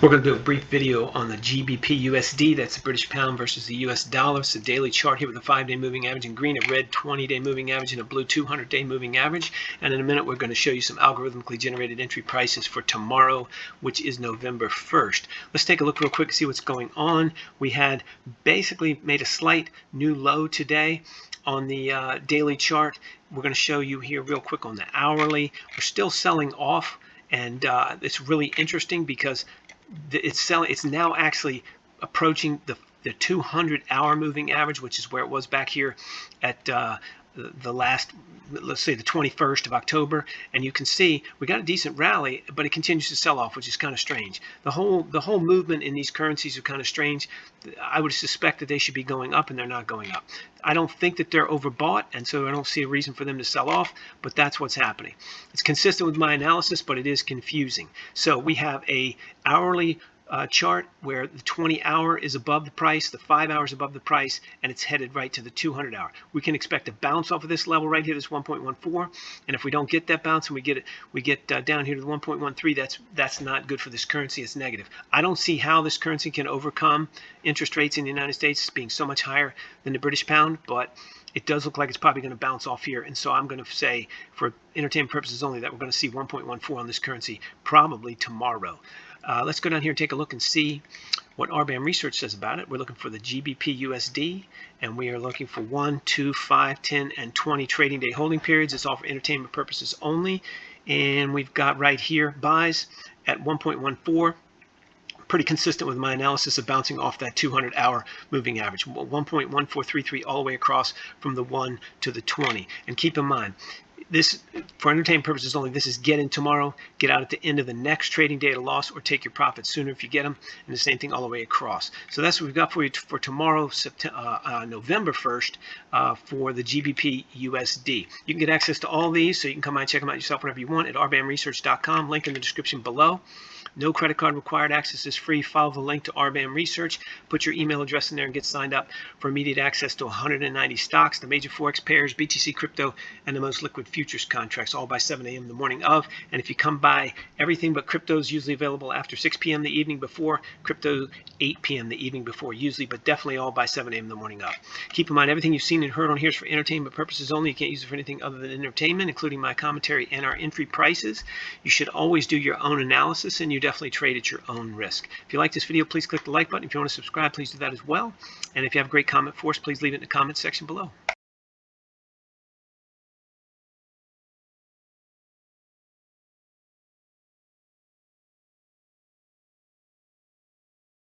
We're going to do a brief video on the GBPUSD, that's the British pound versus the US dollar. It's a daily chart here with a 5-day moving average in green, a red 20-day moving average, and a blue 200-day moving average. And in a minute, we're going to show you some algorithmically generated entry prices for tomorrow, which is November 1st. Let's take a look real quick and see what's going on. We had basically made a slight new low today on the daily chart. We're going to show you here real quick on the hourly. We're still selling off, and it's really interesting because it's now actually approaching the 200-hour moving average, which is where it was back here at the last, let's say, the 21st of October. And you can see we got a decent rally, but it continues to sell off, which is kind of strange. The whole movement in these currencies are kind of strange. I would suspect that they should be going up, and they're not going up. I don't think that they're overbought, and so I don't see a reason for them to sell off, but that's what's happening. It's consistent with my analysis, but it is confusing. So we have a hourly chart where the 20-hour is above the price, the 5 hours above the price, and it's headed right to the 200-hour. We can expect a bounce off of this level right here, this 1.14, and if we don't get that bounce and we get down here to the 1.13, that's not good for this currency. It's negative. I don't see how this currency can overcome interest rates in the United States being so much higher than the British pound, but it does look like it's probably going to bounce off here. And so I'm going to say, for entertainment purposes only, that we're going to see 1.14 on this currency probably tomorrow. Let's go down here and take a look and see what RBAM Research says about it. We're looking for the GBPUSD, and we are looking for 1, 2, 5, 10, and 20 trading day holding periods. It's all for entertainment purposes only. And we've got right here buys at 1.14. Pretty consistent with my analysis of bouncing off that 200-hour moving average, 1.1433 all the way across from the 1 to the 20. And keep in mind, this, for entertainment purposes only, this is get in tomorrow, get out at the end of the next trading day at a loss, or take your profits sooner if you get them, and the same thing all the way across. So that's what we've got for you for tomorrow, November 1st, for the GBPUSD. You can get access to all these, so you can come by and check them out yourself whenever you want at rbamresearch.com, link in the description below. No credit card required. Access is free. Follow the link to RBAM Research. Put your email address in there and get signed up for immediate access to 190 stocks, the major forex pairs, BTC crypto, and the most liquid futures contracts, all by 7 a.m. the morning of. And if you come by, everything but crypto is usually available after 6 p.m. the evening before, crypto 8 p.m. the evening before usually, but definitely all by 7 a.m. the morning of. Keep in mind, everything you've seen and heard on here is for entertainment purposes only. You can't use it for anything other than entertainment, including my commentary and our entry prices. You should always do your own analysis, and you definitely trade at your own risk. If you like this video, please click the like button. If you want to subscribe, please do that as well. And if you have a great comment for us, please leave it in the comment section below.